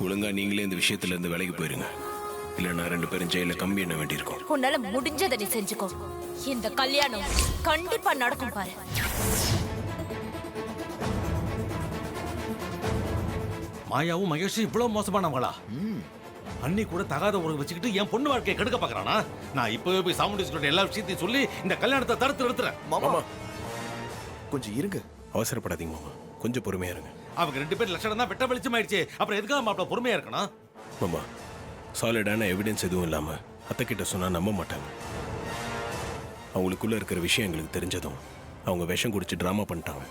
ஒழுங்கா நீங்களே இந்த விஷயத்துல இருந்து விலகி போயிருங்க. இல்லைன்னா 2 பேரும் ஜெயில கம்பி எண்ண வேண்டியிருக்கும். உன்னால முடிஞ்சதை நீ செஞ்சுக்கோ. இந்த கல்யாணம் கண்டிப்பா நடக்கும் பாரு. மாயாவும் மகேஷும் இவ்வளவு மோசமானவங்களா? அண்ணி கூட தகாத உறவு வச்சுக்கிட்டு என் பொண்ணு வாழ்க்கையை கெடுக்க பாக்குறானா? நான் இப்பவே போய் சாமுண்டீஸ்வரர் எல்லா விஷயத்தையும் சொல்லி இந்த கல்யாணத்தை தடுத்து நிறுத்துறேன். மாமா கொஞ்சம் இருங்க. அவசரப்படாதீங்க மாமா, கொஞ்சம் பொறுமையா இருங்க. அவங்க 2 பேர் லட்சணம் தான் வெட்ட வெளிச்சம் ஆயிடுச்சு. அப்புறம் எதுக்காக மாப்பிள்ள பொறுமையா இருக்கணும்? மாமா, சாலிடான எவிடன்ஸ் எதுவும் இல்லாம அத்தை கிட்ட சொன்னா நம்ப மாட்டாங்க. அவங்களுக்குள்ள இருக்கிற விஷயம் எங்களுக்கு தெரிஞ்சதும் அவங்க விஷம் குடிச்சு டிராமா பண்ணிட்டாங்க.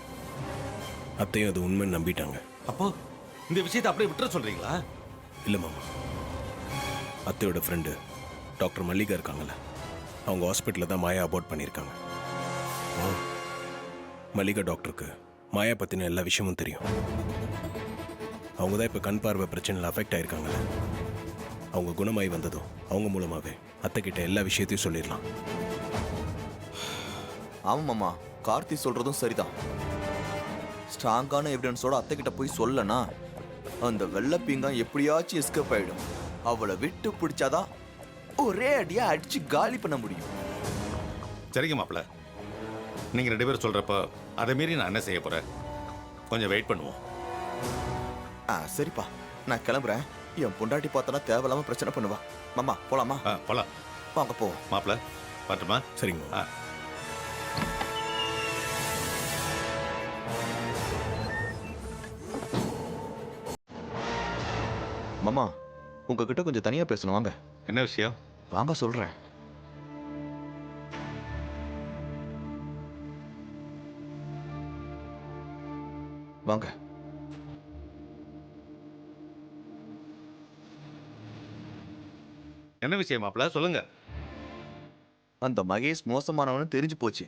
அத்தையும் அது உண்மைன்னு நம்பிட்டாங்க. அப்போ இந்த விஷயத்தை அப்படியே விட்டுற சொல்றீங்களா? இல்லை மாமா, அத்தையோட ஃப்ரெண்டு டாக்டர் மல்லிகா இருக்காங்கல்ல, அவங்க ஹாஸ்பிட்டலில் தான் மாயா அபார்ட் பண்ணியிருக்காங்க. மல்லிகா டாக்டருக்கு மாயா பற்றின எல்லா விஷயமும் தெரியும். அவங்க தான் இப்போ கண் பார்வை பிரச்சனையில் அஃபெக்ட் ஆயிருக்காங்கல்ல. அவங்க குணமாகி வந்ததும் அவங்க மூலமாகவே அத்தைக்கிட்ட எல்லா விஷயத்தையும் சொல்லிடலாம். ஆமாம் மாமா, கார்த்தி சொல்றதும் சரிதான். ஸ்ட்ராங்கான எவிடன்ஸோட அத்தை கிட்ட போய் சொல்லனா அந்த வெள்ளப்பீங்கான் எப்படியாச்சும் எஸ்கேப் ஆயிடும். அவளை விட்டு பிடிச்சாதான் ஒரே அடியா அடிச்சு காலி பண்ண முடியும். சரிங்க மாப்பிள்ள, நீங்க 2 பேரும் சொல்றப்ப அதை மீறி நான் என்ன செய்ய போறேன்? கொஞ்சம் வெயிட் பண்ணுவோம். சரிப்பா, நான் கிளம்புறேன். என் பொண்டாட்டி பார்த்தனா தேவையில்லாம பிரச்சனை பண்ணுவா. மாமா போலாமா? போலாம் வாங்க போ. மாப்பிள்ள பாட்டுமா? சரிங்க. மாமா உங்ககிட்ட கொஞ்சம் தனியா பேசணும். வாங்க. என்ன விஷயம்? வாங்க சொல்றேன். வாங்க. என்ன விஷயம் மாப்பிள்ள, சொல்லுங்க. அந்த மகேஷ் மோசமானவனு தெரிஞ்சு போச்சு.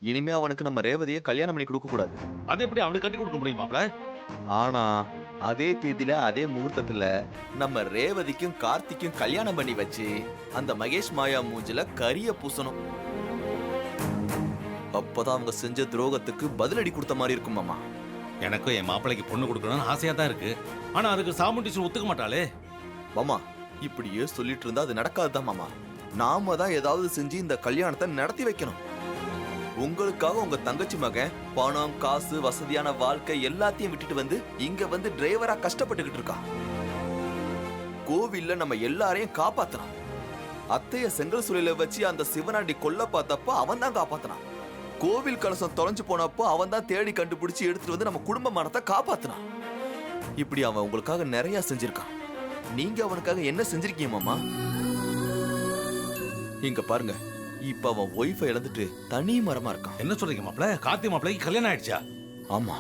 இனிமே அவனுக்கு நம்ம ரேவதியை கல்யாணம் பண்ணி கொடுக்க கூடாது. அது எப்படி அவனுக்கு கட்டி கொடுக்க முடியும் மாப்பிள்ள? ஆனா அதே தேதியில அதே முகூர்த்தத்துல நம்ம ரேவதிக்கும் கார்த்திக்கும் கல்யாணம் பண்ணி வச்சு அந்த மகேஷ் மாயா மூஞ்சில கரிய பூசணும். அப்பதான் அவங்க செஞ்ச துரோகத்துக்கு பதிலடி கொடுத்த மாதிரி இருக்கும் மாமா. எனக்கும் என் மாப்பிள்ளைக்கு பொண்ணு கொடுக்கணும்னு ஆசையா தான் இருக்கு. ஆனா அதுக்கு சாமுண்டீஸ்வரர் ஒத்துக்க மாட்டாளே. மாமா இப்படியே சொல்லிட்டு இருந்தா அது நடக்காதுதான் மாமா. நாம தான் ஏதாவது செஞ்சு இந்த கல்யாணத்தை நடத்தி வைக்கணும். உங்களுக்காக உங்க தங்கச்சி மகன் பணம் காசு வசதியான வாழ்க்கை எல்லாத்தையும் விட்டுட்டு வந்து இங்க வந்து டிரைவரா கஷ்டப்பட்டுக்கிட்டு இருக்கான். கோவில்ல நம்ம எல்லாரையும் காப்பாத்தலாம். அத்தைய செங்கல் சூளையில வச்சு அந்த சிவனாண்டி கொல்ல பார்த்தப்போ அவன் தான் காப்பாத்தினான். கோவில் கலசம் தொலைஞ்சு போனப்போ அவன் தான் தேடி கண்டுபிடிச்சு எடுத்துட்டு வந்து நம்ம குடும்ப மனத்தை காப்பாத்தினான். இப்படி அவன் உங்களுக்காக நிறைய செஞ்சிருக்கான். நீங்க அவனுக்காக என்ன செஞ்சிருக்கீங்க மாமா? இங்க பாருங்க, இப்ப அவன் ஒய்ஃபை இழந்துட்டு தனி மரமா இருக்கான். என்ன சொல்றீங்க மாப்பிள்ள? கார்த்தி மாப்பிள்ளைக்கு கல்யாணம் ஆயிடுச்சா? ஆமா,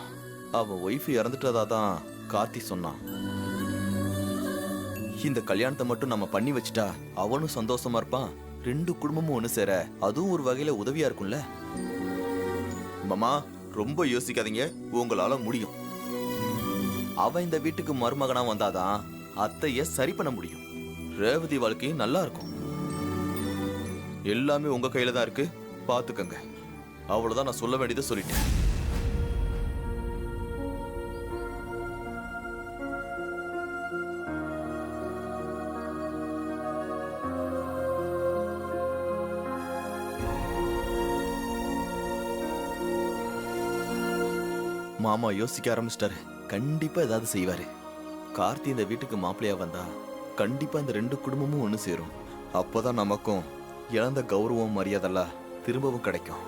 அவன் ஒய்ஃபை இறந்துட்டதா தான் கார்த்தி சொன்னான். இந்த கல்யாணத்தை மட்டும் நம்ம பண்ணி வச்சுட்டா அவனும் சந்தோஷமா இருப்பான், 2 குடும்பமும் ஒண்ணு சேர அதுவும் ஒரு வகையில உதவியா இருக்கும்ல. மாமா ரொம்ப யோசிக்காதீங்க, உங்களால முடியும். அவன் இந்த வீட்டுக்கு மருமகனா வந்தாதான் அத்தைய சரி பண்ண முடியும். ரேவதி வாழ்க்கையும் நல்லா இருக்கும். எல்லாமே உங்க கையில தான் இருக்கு, பாத்துக்கங்க. அவ்வளவுதான், நான் சொல்ல வேண்டியதை சொல்லிட்டேன். மாமா யோசிக்க ஆரம்பிச்சிட்டாரு. கண்டிப்பா ஏதாவது செய்வாரு. கார்த்தி இந்த வீட்டுக்கு மாப்பிள்ளையா வந்தா கண்டிப்பா இந்த 2 குடும்பமும் ஒண்ணு சேரும். அப்பதான் நமக்கும் இழந்த கௌரவம் மரியாதைலாம் திரும்பவும் கிடைக்கும்.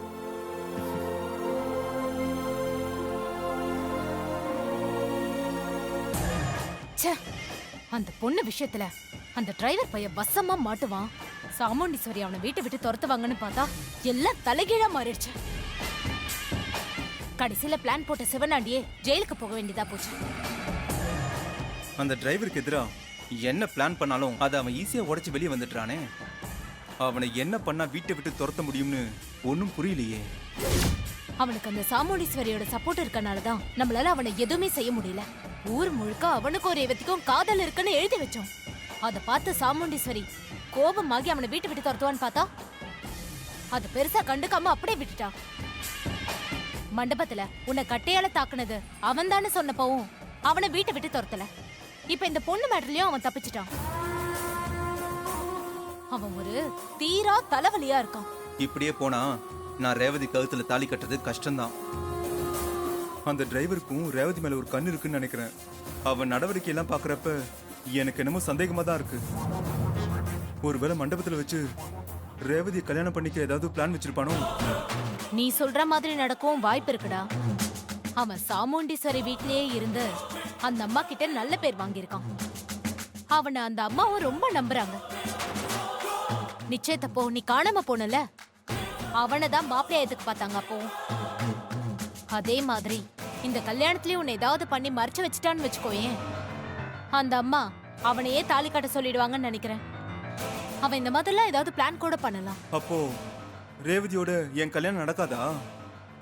அந்த பொண்ணு விஷயத்துல அந்த டிரைவர் பையன் வசமா மாட்டுவான். சாமுண்டீஸ்வரி அவனை வீட்டை விட்டு துரத்துவாங்கன்னு பார்த்தா எல்லாம் தலைகீழா மாறிடுச்சு. கடைசியில பிளான் போட்ட சிவனாண்டியே ஜெயிலுக்கு போக வேண்டியதா போச்சு. அந்த டிரைவருக்கு எதிரா என்ன பிளான் பண்ணாலும் அதை அவன் ஈஸியா உடைச்சு வெளியே வந்துட்டானே. அவனை என்ன பண்ணா வீட்டை விட்டு துரத்த முடியும்னு ஒன்னும் புரியலையே. அவனுக்கு அந்த சாமுண்டீஸ்வரியோட சப்போர்ட் இருக்கனாலதான் நம்மளால அவனை எதுவுமே செய்ய முடியல. ஊர் முழுக்க அவனுக்கும் ஒரு ரேவதிக்கும் காதல் இருக்குன்னு எழுதி வச்சோம். அதை பார்த்து சாமுண்டீஸ்வரி கோபமாகி அவனை வீட்டை விட்டு துரத்துவான்னு பார்த்தா அதை பெருசா கண்டுக்காம அப்படியே விட்டுட்டா. மண்டபத்துல உன்னை கட்டையால தாக்குனது அவன் தானே சொன்னப்பவும் அவனை வீட்டை விட்டு துரத்தல. இப்ப இந்த பொண்ணு மேட்டர்லயும் அவன் தப்பிச்சிட்டான். அவன் ஒரு தீரா தலைவலியா இருக்கான். இப்படியே போனா நான் ரேவதி கழுத்துல தாலி கட்டுறது கஷ்டம்தான். அந்த டிரைவருக்கும் ரேவதி மேல ஒரு கண்ணு இருக்குன்னு நினைக்கிறேன். அவன் நடவடிக்கை எல்லாம் பாக்குறப்ப எனக்கு என்னமோ சந்தேகமா தான் இருக்கு. ஒருவேளை மண்டபத்துல வச்சு ரேவதியை கல்யாணம் பண்ணிக்க ஏதாவது பிளான் வச்சிருப்பானோ? நீ சொல்ற மாதிரி நடக்கும் வாய்ப்பு இருக்குடா. அவன் சாமுண்டீஸ்வரி வீட்லயே இருந்து அந்த அம்மா கிட்ட நல்ல பேர் வாங்கியிருக்கான். அவனை அந்த அம்மாவும் ரொம்ப நம்புறாங்க. நிச்சயத்தப்போ நீ காணாம போனல, அவனை தான் மாப்பிள்ளைய எதுக்கு பார்த்தாங்க அப்போ. அதே மாதிரி இந்த கல்யாணத்துலயும் உன்னை ஏதாவது பண்ணி மறைச்சு வச்சுட்டான்னு வச்சுக்கோயேன், அந்த அம்மா அவனையே தாலி கட்ட சொல்லிடுவாங்கன்னு நினைக்கிறேன். அவன் இந்த மாதிரிலாம் ஏதாவது பிளான் கூட பண்ணலாம். அப்போ ரேவதியோட என் கல்யாணம் நடக்காதா?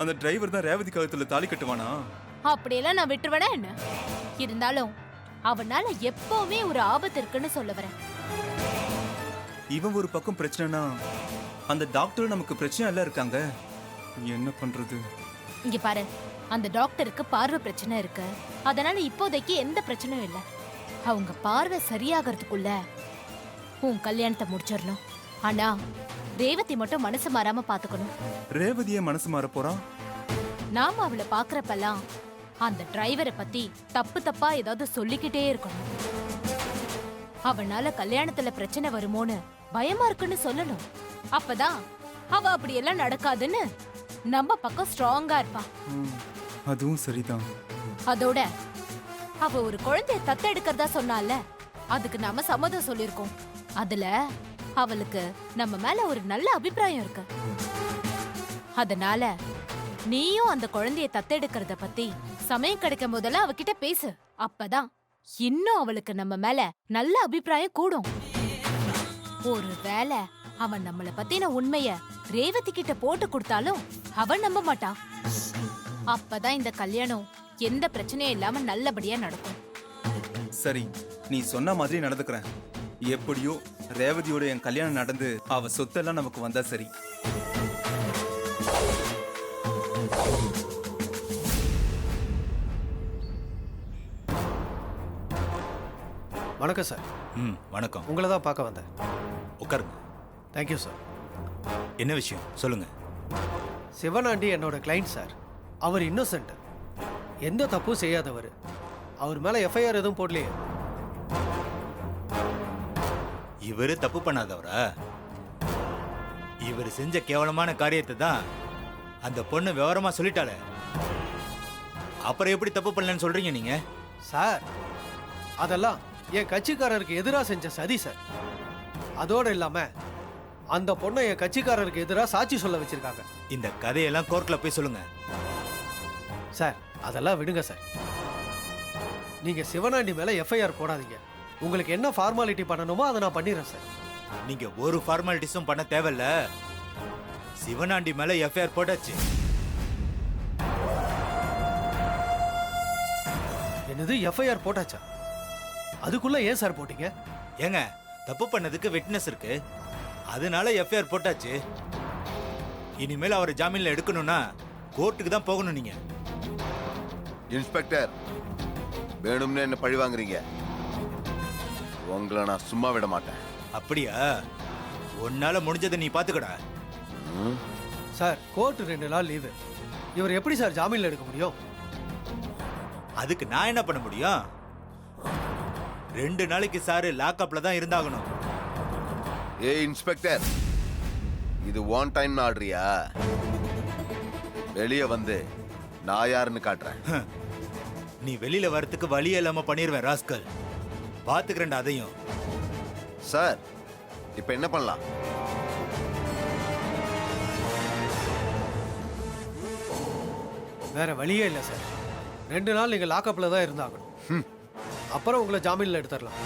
அந்த டிரைவர் தான் ரேவதி கழுத்துல தாலி கட்டுவானா? அப்படியெல்லாம் நான் விட்டுருவேனா என்ன? இருந்தாலும் அவனால எப்பவுமே ஒரு ஆபத்து இருக்குன்னு சொல்ல வரேன். இவன் ஒரு பக்கம் பிரச்சனைனா அந்த டாக்டர் நமக்கு பிரச்சனை எல்லாம் இருக்காங்க. என்ன பண்றது? இங்க பாரு, அந்த டாக்டருக்கு பார்வை பிரச்சனை இருக்கு. அதனால இப்போதைக்கு எந்த பிரச்சனையும் இல்ல. அவங்க பார்வை சரியாகிறதுக்குள்ள உன் கல்யாணத்தை முடிச்சிடணும். ஆனா ரேவதி மட்டும் மனசு மாறாம பாத்துக்கணும். ரேவதியே மனசு மாற போறா? நாம அவளை பாக்குறப்பெல்லாம் அந்த டிரைவரை பத்தி தப்பு தப்பா ஏதாவது சொல்லிக்கிட்டே இருக்கணும். அவனால கல்யாணத்துல பிரச்சனை வருமோன்னு பயமா இருக்குன்னு சொல்லணும். அப்பதான் அவ அப்படியெல்லாம் நடக்காதுன்னு நம்ம பக்கம் ஸ்ட்ராங்கா இருப்பா. அதுவும் சரிதான். அதோட அவ ஒரு குழந்தைய தத்தெடுக்கிறதா சொன்னால, அதுக்கு நாம சம்மதம் சொல்லிருக்கோம். அதுல அவளுக்கு நம்ம மேல ஒரு நல்ல அபிப்பிராயம் இருக்கு. அதனால நீயும் அந்த குழந்தைய தத்தெடுக்கிறத பத்தி சமயம் கிடைக்கும் போதெல்லாம் அவகிட்ட பேசு. அப்பதான் இன்னும் அவளுக்கு நம்ம மேல நல்ல அபிப்பிராயம் கூடும். ஒரு வேளை அவன் நம்மள பத்தின உண்மைய ரேவதி கிட்ட போட்டு கொடுத்தாலும் அவன் நம்ப மாட்டான். அப்பதான் இந்த கல்யாணம் எந்த பிரச்சனையும் இல்லாம நல்லபடியா நடக்கும். சரி, நீ சொன்ன மாதிரி நடந்துக்கிறேன். எப்படியோ ரேவதியோட என் கல்யாணம் நடந்து அவ சொத்தெல்லாம் நமக்கு வந்தா சரி. வணக்கம் சார். வணக்கம். உங்களை தான் பார்க்க வந்தேன். உட்காருங்க. Thank you sir. என்ன விஷயம் சொல்லுங்க. சிவனாண்டி என்னோட கிளைண்ட் சார். அவர் இன்னோசென்ட், எந்த தப்பும் செய்யாதவர். அவர் மேலே எஃப்ஐஆர் எதுவும் போடலையே. இவரு தப்பு பண்ணாதவரா? இவர் செஞ்ச கேவலமான காரியத்தை தான் அந்த பொண்ணு விவரமா சொல்லிட்டாளே. அப்புறம் எப்படி தப்பு பண்ணலன்னு சொல்றீங்க நீங்க? சார், அதெல்லாம் என் கட்சிக்காரருக்கு எதிராக செஞ்ச சதி சார். அதோடு இல்லாம அந்த பொண்ணை என் கட்சிக்காரருக்கு எதிராக சாட்சி சொல்ல வச்சிருக்காங்க. இந்த கதையெல்லாம் கோர்ட்ல போய் சொல்லுங்க. சார், அதெல்லாம் விடுங்க சார். நீங்க சிவனாண்டி மேல எஃப்ஐஆர் போடாதீங்க. உங்களுக்கு என்ன ஃபார்மாலிட்டி பண்ணணுமோ அதை நான் பண்ணிடுறேன் சார். நீங்க ஒரு ஃபார்மாலிட்டிஸும் பண்ண தேவையில்ல. சிவனாண்டி மேல எஃப்ஐஆர் போட்டாச்சு. என்னது, எஃப்ஐஆர் போட்டாச்சா? அதுக்குள்ள ஏன் சார் போட்டீங்க? ஏங்க, தப்பு பண்ணதுக்கு விட்னஸ் இருக்கு, அதனால எஃப்ஐஆர் போட்டாச்சு. இனிமேல் அவர் ஜாமீன்ல எடுக்கணும்னா கோர்ட்டுக்கு தான் போகணும். நீங்க இன்ஸ்பெக்டர், வேணும்னு என்ன பழி வாங்குறீங்க? உங்களை நான் சும்மா விட மாட்டேன். அப்படியா? உன்னால முடிஞ்சதை நீ பாத்துக்கடா. சார், கோர்ட் 2 நாள் லீவு. இவர் எப்படி சார் ஜாமீன்ல எடுக்க முடியும்? அதுக்கு நான் என்ன பண்ண முடியும்? 2 நாளைக்கு சாரு லாக்அப்ல தான் இருந்தாகணும். ஏய் இன்ஸ்பெக்டர், இது ஒன் டைம் ஆடுறியா? வெளியே வந்து நான் யாருன்னு காட்டுறேன். நீ வெளியில வரத்துக்கு வழியே இல்லாம பண்ணிருவேன் ராஸ்கல். பாத்துக்கிறேன்டா அதையும். சார், இப்ப என்ன பண்ணலாம்? வேற வழியே இல்லை சார். 2 நாள் நீங்க லாக்அப்ல தான் இருந்தாகணும். அப்புறம் உங்களை ஜாமீன்ல எடுத்துடலாம்.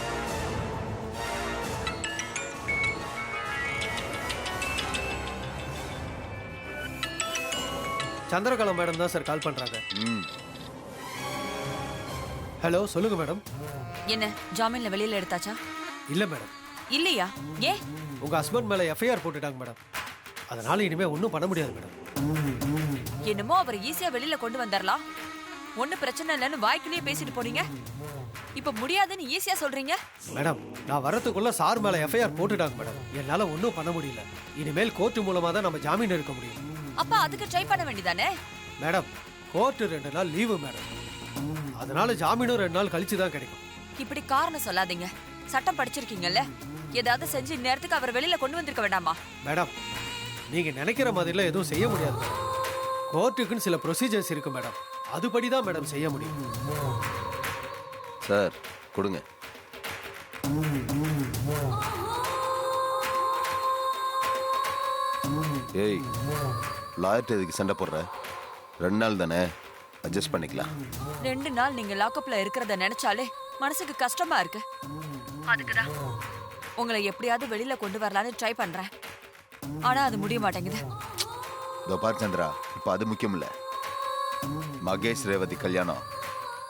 சந்திரகலா மேடம் தான் சார் கால் பண்றாங்க. ஹலோ, சொல்லுங்க மேடம். என்ன ஜாமீன்ல வெளியில எடுத்தாச்சா? இல்ல மேடம். இல்லையா? ஏ, உங்க ஹஸ்பண்ட் மேல எஃப்ஐஆர் போட்டுட்டாங்க மேடம். அதனால இனிமே ஒன்றும் பண்ண முடியாது மேடம். என்னமோ அவர் ஈஸியா வெளியில கொண்டு வந்துடலாம். ஒண்ணு பிரச்சனை இல்லைன்னு வாய்க்குள்ளேயே பேசிட்டு போறீங்க. இப்ப முடியாதுன்னு ஈஸியா சொல்றீங்க. மேடம், நான் வரதுக்குள்ள சார் மேல எஃப்ஐஆர் போட்டுட்டாங்க மேடம். என்னால ஒன்றும் பண்ண முடியல. இனிமேல் கோர்ட்டு மூலமா தான் நம்ம ஜாமீன் எடுக்க முடியும். அப்ப அதுக்கு ட்ரை பண்ண வேண்டியதானே? மேடம், கோர்ட்டு 2 நாள் லீவு மேடம். அதனால ஜாமீனும் 2 நாள் கழிச்சு தான் கிடைக்கும். இப்படி காரணம் சொல்லாதீங்க. சட்டம் படிச்சிருக்கீங்கல்ல, ஏதாவது செஞ்சு இந்நேரத்துக்கு அவர் வெளியில கொண்டு வந்திருக்க வேண்டாமா? மேடம், நீங்க நினைக்கிற மாதிரிலாம் எதுவும் செய்ய முடியாது மேடம். கோர்ட்டுக்குன்னு சில ப்ரொசீஜர்ஸ் இருக்கு மேடம். அதுபடி தான் மேடம் செய்ய முடியும். சார் கொடுங்க. ஏய், லாயர்ட்ட எதுக்கு சண்டை போடுற? 2 நாள் தானே, அட்ஜஸ்ட் பண்ணிக்கலாம். 2 நாள் நீங்க லாக்அப்ல இருக்கிறத நினைச்சாலே மனசுக்கு கஷ்டமா இருக்கு. அதுக்குதான் உங்களை எப்படியாவது வெளியில கொண்டு வரலான்னு ட்ரை பண்றேன். ஆனா அது முடிய மாட்டேங்குது. இதோ பார் சந்திரா, இப்போ அது முக்கியம் இல்ல. மகேஷ் ரேவதி கல்யாணம்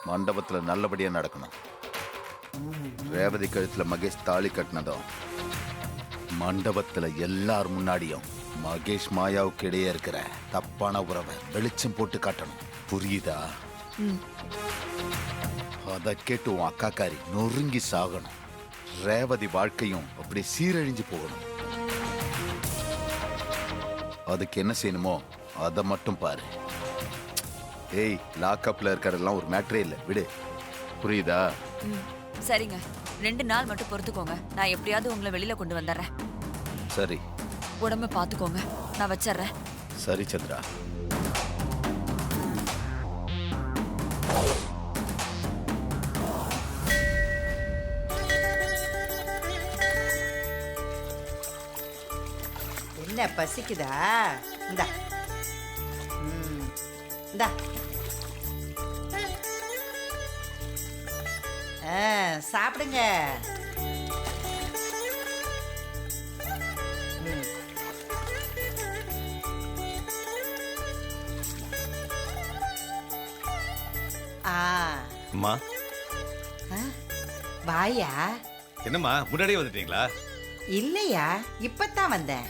மண்டபத்துல நல்லபடியா நடக்கணும். ரேவதி கழுத்துல மகேஷ் தாலி கட்டினதும் மண்டபத்துல எல்லார் முன்னாடியும் மகேஷ் மாயாவுக்கு இடையே இருக்கிற தப்பான உறவை வெளிச்சம் போட்டு காட்டணும். புரியுதா? அதை கேட்டு உன் அக்காக்காரி நொறுங்கி சாகணும். ரேவதி வாழ்க்கையும் அப்படி சீரழிஞ்சு போகணும். அதுக்கு என்ன செய்யணுமோ அதை மட்டும் பாரு. ஏய், லாக்அப்ல இருக்கிறதெல்லாம் ஒரு மேட்டரே இல்லை, விடு. புரியுதா? சரிங்க, 2 நாள் மட்டும் பொறுத்துக்கோங்க. நான் எப்படியாவது உங்களை வெளியில கொண்டு வந்துடுறேன். சரி. உடம்ப பாத்துக்கோங்க. நான் வச்சிடுறேன். சரி சந்திரா. என்ன பசிக்குதா? இந்தா. இந்தா. சாப்பிடுங்க. அம்மா, வாயா. என்னம்மா முன்னாடியே வந்துட்டீங்களா? இல்லையா, இப்பதான் வந்தேன்.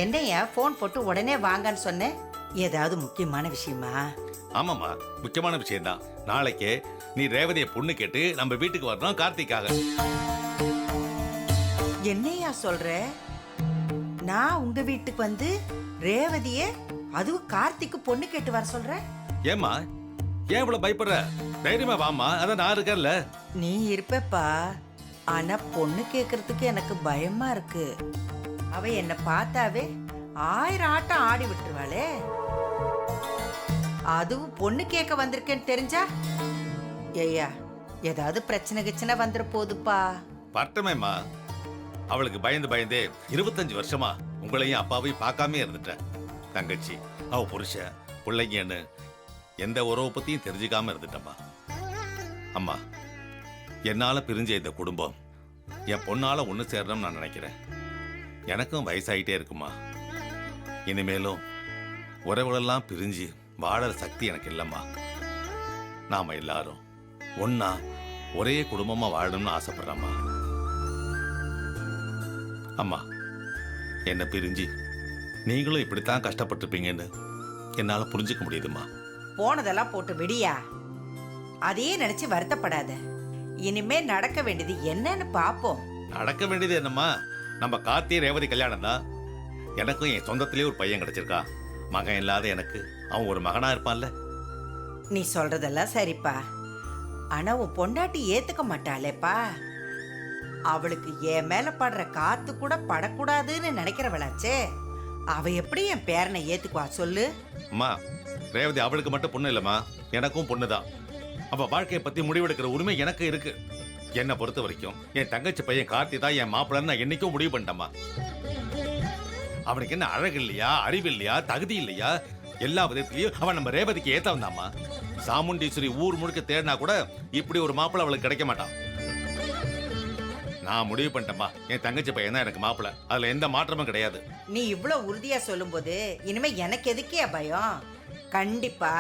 என்னையா போன் போட்டு உடனே வாங்கன்னு சொன்னேன்? ஏதாவது முக்கியமான விஷயமா? ஆமாம்மா, முக்கியமான விஷயம்தான். நாளைக்கு நீ ரேவதியை பொண்ணு கேட்டு நம்ம வீட்டுக்கு வரணும் கார்த்திக்காக. என்னையா சொல்ற? நான் உங்க வீட்டுக்கு வந்து ரேவதிய அதுவும் கார்த்திக்கு பொண்ணு கேட்டு வர சொல்றேன்? ஏம்மா, ஏன் இவ்வளவு பயப்படுற? தைரியமா வாமா, அதான் நான் இருக்கேன்ல. நீ இருப்பப்பா, ஆனா பொண்ணு கேக்குறதுக்கு எனக்கு பயமா இருக்கு. அவ என்ன பார்த்தாவே 1000 ஆட்டம் ஆடி விட்டுருவாளே. அதுவும் பொண்ணு கேட்க வந்திருக்கேன்னு தெரிஞ்சா ஏய்யா ஏதாவது பிரச்சனை வந்துட போகுதுப்பா. பட்டமேம்மா, அவளுக்கு பயந்து பயந்தே 25 வருஷமா உங்களையும் அப்பாவையும் பார்க்காம இருந்துட்டேன். தங்கச்சி, அவ புருஷன், பிள்ளைங்கன்னு எந்த உறவை பத்தியும் தெரிஞ்சுக்காம இருந்துட்டம்மா. அம்மா, என்னால பிரிஞ்ச இந்த குடும்பம் என் பொண்ணால ஒண்ணு சேரணும்னு நான் நினைக்கிறேன். எனக்கும் வயசாயிட்டே இருக்குமா. இனிமேலும் உறவுகளெல்லாம் பிரிஞ்சு வாழற சக்தி எனக்கு இல்லம்மா. நாம எல்லாரும் ஒன்னா ஒரே குடும்பமா வாழணும்னு ஆசைப்படுறம்மா. அம்மா, என்ன பிரிஞ்சு நீங்களும் இப்படித்தான் கஷ்டப்பட்டுப்பீங்கன்னு என்னால புரிஞ்சுக்க முடியுதுமா. போனதெல்லாம் போட்டு விடியா, அதையே நினைச்சு வருத்தப்படாத. இனிமே நடக்க வேண்டியது என்னன்னு பாப்போம். நடக்க வேண்டியது என்னம்மா, நம்ம கார்த்தி ரேவதி கல்யாணம் தான். எனக்கும் என் சொந்தத்திலே ஒரு பையன் கிடைச்சிருக்கா. மகன் இல்லாத எனக்கு அவன் ஒரு மகனா இருப்பான்ல. நீ சொல்றதெல்லாம் சரிப்பா, ஆனா உன் பொண்டாட்டி ஏத்துக்க மாட்டாளேப்பா. அவளுக்கு என் மேல படுற காத்து கூட படக்கூடாதுன்னு நினைக்கிறவளாச்சே. அவ எப்படி என் பேரனை ஏத்துக்குவா சொல்லு? அம்மா, ரேவதி அவளுக்கு மட்டும் பொண்ணு இல்லம்மா, எனக்கும் பொண்ணுதான். அவ வாழ்க்கையை பத்தி முடிவெடுக்கிற உரிமை எனக்கு இருக்கு. என்னை பொறுத்த வரைக்கும் என் தங்கச்சி பையன் கார்த்தி தான் என் மாப்பிள்ளன்னு நான் என்னைக்கும் முடிவு பண்ணிட்டேம்மா. அவனுக்கு என்ன அழகு இல்லையா, அறிவு இல்லையா, தகுதி இல்லையா? எல்லா விதத்திலையும் அவன் நம்ம ரேவதிக்கு ஏத்தவன் தாம்மா. சாமுண்டீஸ்வரி ஊர் முழுக்க தேடினா கூட இப்படி ஒரு மாப்பிள்ளை அவளுக்கு கிடைக்க மாட்டான். நான் முடிவு பண்ணிட்டேம்மா, என் தங்கச்சி பையன் தான் எனக்கு மாப்பிள்ளை. அதுல எந்த மாற்றமும் கிடையாது. நீ இவ்வளவு உறுதியா சொல்லும்போது இனிமே எனக்கு எதுக்கே பயம்? கண்டிப்பா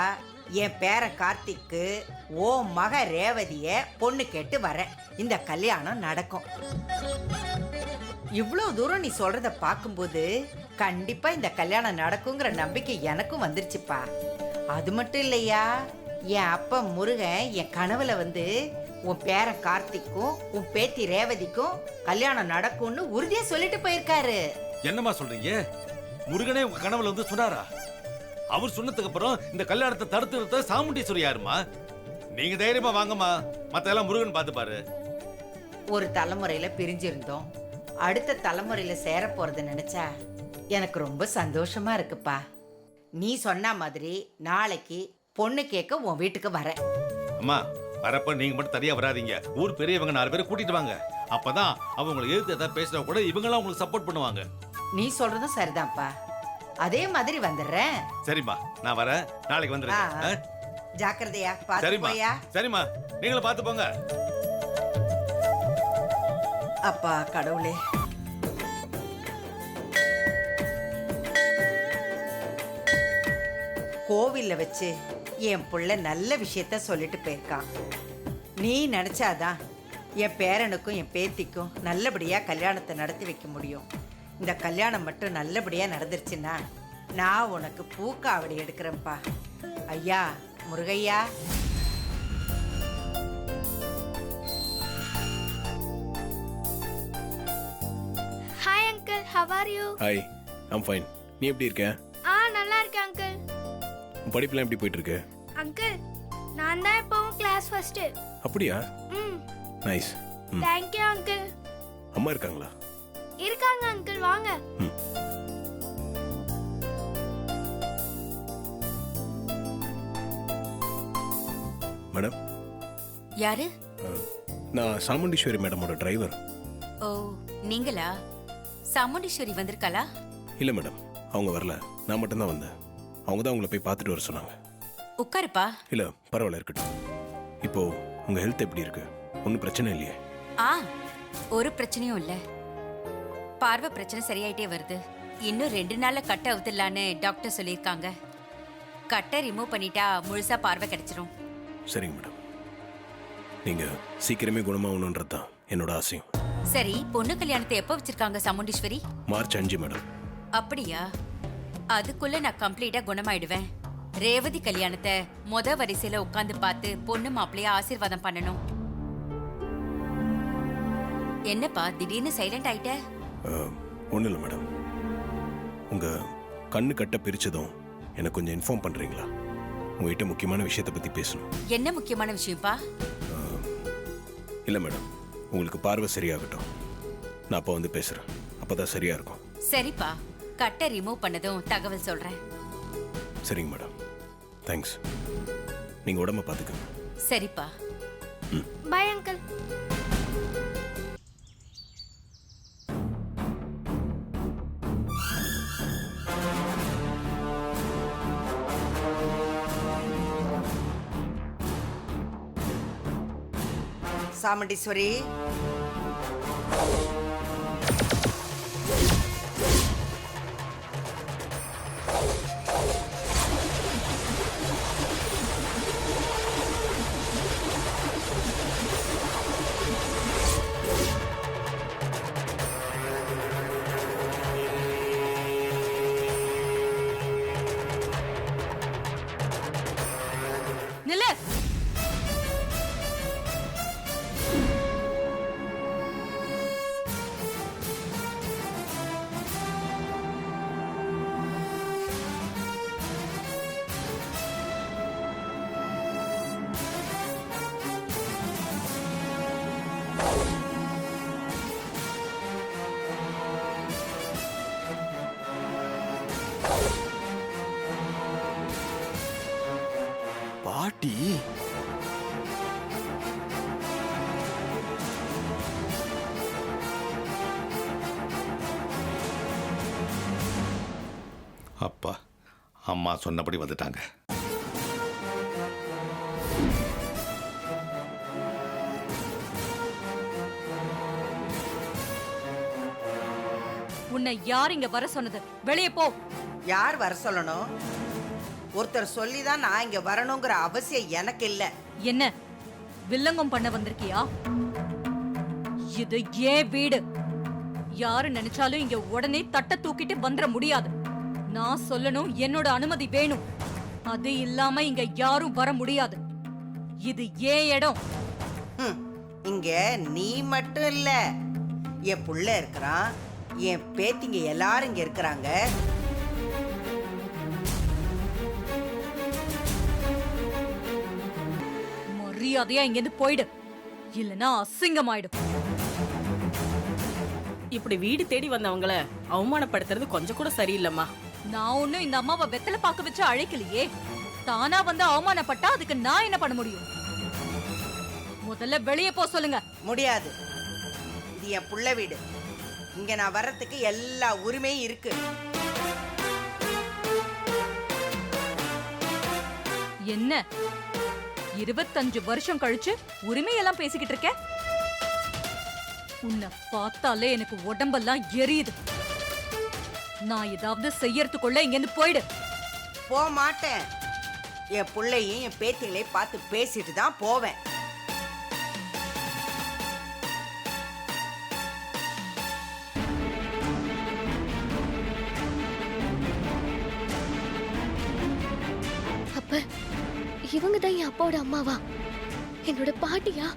என் பேரன் கார்த்திக்கு ஓ மக ரேவதிய பொண்ணு கேட்டு வரேன். இந்த கல்யாணம் நடக்கும். இவ்வளவு தூரம் நீ சொல்றத பார்க்கும்போது கண்டிப்பா இந்த கல்யாணம் நடக்குங்கிற நம்பிக்கை எனக்கும் வந்துருச்சுப்பா. அது மட்டும் இல்லையா, என் அப்பா முருகன் என் கனவுல வந்து உன் பேரன் கார்த்திக்கும் உன் பேத்தி ரேவதிக்கும் கல்யாணம் நடக்கும்னு உறுதியா சொல்லிட்டு போயிருக்காரு. என்னம்மா சொல்றீங்க? முருகனே உங்க கனவுல வந்து சொன்னாரா? அவர் சொன்னதுக்கு அப்புறம் இந்த கல்யாணத்தை தடுத்து நிறுத்த சாமுண்டீஸ்வரி யாருமா? நீங்க தைரியமா வாங்கம்மா, மத்தெல்லாம் முருகன் பாத்துப்பாரு. ஒரு தலைமுறையில பிரிஞ்சிருந்தோம், அடுத்த தலைமுறையில சேர போறது நினைச்சா எனக்கு ரொம்ப சந்தோஷமா இருக்குப்பா. நீ சொன்ன மாதிரி நாளைக்கு பொண்ணு கேட்க உன் வீட்டுக்கு வரேன். அம்மா வரப்ப நீங்க மட்டும் தனியா வராதீங்க, ஊர் பெரியவங்க 4 பேரை கூட்டிட்டு வாங்க. அப்பதான் அவங்களை எதிர்த்து ஏதாவது பேசினா கூட இவங்கெல்லாம் உங்களுக்கு சப்போர்ட் பண்ணுவாங்க. நீ சொல்றதும் சரிதான்ப்பா, அதே மாதிரி வந்துடுறேன். சரிம்மா, நான் வரேன், நாளைக்கு வந்துடுறேன். ஜாக்கிரதையா பாத்து சரிம்மா போயா. சரிம்மா, நீங்களும் பார்த்து போங்க. அப்பா கடவுளே, கோவில்ல வச்சு என் புள்ள நல்ல விஷயத்த சொல்லிட்டு போயிருக்கான். நீ நினைச்சாதான் என் பேரனுக்கும் என் பேத்திக்கும் நல்லபடியா கல்யாணத்தை நடத்தி வைக்க முடியும். இந்த கல்யாணம் மட்டும் நல்லபடியா நடந்துருச்சுன்னா நான் உனக்கு பூக்காவடி எடுக்கிறேன்ப்பா. ஐயா Murugaiya. Hi uncle, how are you? Hi, I'm fine. நீ எப்படி இருக்க? நல்லா இருக்கேன் அங்கிள். உன் படிப்புலாம் எப்படி போயிட்டு இருக்கு? அங்கிள், நான் தான் எப்பவும் கிளாஸ் ஃபர்ஸ்ட். அப்படியா? ம், நைஸ். Thank you uncle. அம்மா இருக்காங்களா? இருக்காங்க அங்கிள், வாங்க. மேடம். யாரு? நான் சாமுண்டீஸ்வரி மேடமோட டிரைவர். ஓ, நீங்களா? சாமுண்டீஸ்வரி வந்திருக்காளா? இல்ல மேடம், அவங்க வரல, நான் மட்டும்தான் வந்தேன். அவங்க தான் உங்களை போய் பார்த்துட்டு வர சொன்னாங்க. உட்காருப்பா. இல்ல பரவாயில்ல, இருக்கட்டும். இப்போ உங்க ஹெல்த் எப்படி இருக்கு? ஒன்றும் பிரச்சனை இல்லையே? ஒரு பிரச்சனையும் இல்ல. பார்வை பிரச்சனை சரியாயிட்டே வருது. இன்னும் 2 நாள்ல கட்டை அவுத்துலான்னு டாக்டர் சொல்லியிருக்காங்க. கட்டை ரிமூவ் பண்ணிட்டா முழுசா பார்வை கிடைச்சிரும். சரிங்க மேடம், நீங்க சீக்கிரமே குணமாகணுன்றது தான் என்னோட ஆசையும். சரி, பொண்ணு கல்யாணத்தை எப்போ வச்சிருக்காங்க சாமுண்டீஸ்வரி? March 5 madam. அப்படியா? அதுக்குள்ள நான் கம்ப்ளீட்டா குணமாயிடுவேன். ரேவதி கல்யாணத்தை வரிசையில உட்கார்ந்து பார்த்து பொண்ணு மாப்பிள்ளைய ஆசீர்வாதம் பண்ணணும். என்னப்பா திடீர்னு சைலண்ட் ஆயிட்ட? ஒன்றும் இல்லை மேடம், உங்க கண்ணு கட்ட பிரிச்சதும் எனக்கு கொஞ்சம் இன்ஃபார்ம் பண்றீங்களா? உங்ககிட்ட முக்கியமான விஷயத்தை பத்தி பேசணும். என்ன முக்கியமான விஷயம்ப்பா? இல்லை மேடம், உங்களுக்கு பார்வை சரியாகட்டும், நான் அப்போ வந்து பேசுறேன், அப்பதான் சரியா இருக்கும். சரிப்பா, கட்டை ரிமூவ் பண்ணதும் தகவல் சொல்றேன். சரிங்க மேடம், தேங்க்ஸ். நீங்க உடம்ப பாத்துக்கங்க. சரிப்பா. By uncle. சாமுண்டீஸ்வரி, நில்லு. பாட்டி அப்பா, அம்மா சொன்னபடி வந்துட்டாங்க. உன்னை யார் இங்க வர சொன்னது? வெளியே போ. யார் வர சொல்லணும்? ஒருத்தர் சொல்லிதான் நான் இங்க வரணுங்கிற அவசியம் எனக்கு இல்ல. என்ன வில்லங்கம் பண்ண வந்திருக்கியா? இது ஏன் வீடு. யாரு நினைச்சாலும் இங்க உடனே தட்ட தூக்கிட்டு வந்துட முடியாது. நான் சொல்லணும், என்னோட அனுமதி வேணும். அது இல்லாம இங்க யாரும் வர முடியாது. இது ஏன் இடம். இங்க நீ மட்டும் இல்ல, என் புள்ள இருக்கிறான், என் பேத்திங்க எல்லாரும் இங்க இருக்கிறாங்க. மரியாதையா இங்க இருந்து போயிடு, இல்லனா அசிங்கமாயிடும். இப்படி வீடு தேடி வந்தவங்கள அவமானப்படுத்துறது கொஞ்சம் கூட சரியில்லைம்மா. நான் ஒண்ணும் இந்த அம்மாவை வெத்தலை பார்க்க வச்சு அழைக்கலையே. தானா வந்து அவமானப்பட்டா அதுக்கு நான் என்ன பண்ண முடியும்? முதல்ல வெளியே போ சொல்லுங்க. முடியாது, இது என் புள்ள வீடு. இங்க நான் வர்றதுக்கு எல்லா உரிமையும் இருக்கு. என்ன 25 வருஷம் கழிச்சு உரிமையெல்லாம் பேசிக்கிட்டு இருக்க? உன்னை பார்த்தாலே எனக்கு உடம்பெல்லாம் எரியுது. நான் ஏதாவது செய்யறதுக்குள்ள இங்க இருந்து போயிடு. போக மாட்டேன். என் புள்ளையும் என் பேத்திகளையும் பார்த்து பேசிட்டு தான் போவேன். அப்ப இவங்க தான் என் அப்பாவோட அம்மாவா? என்னோட பாட்டியா?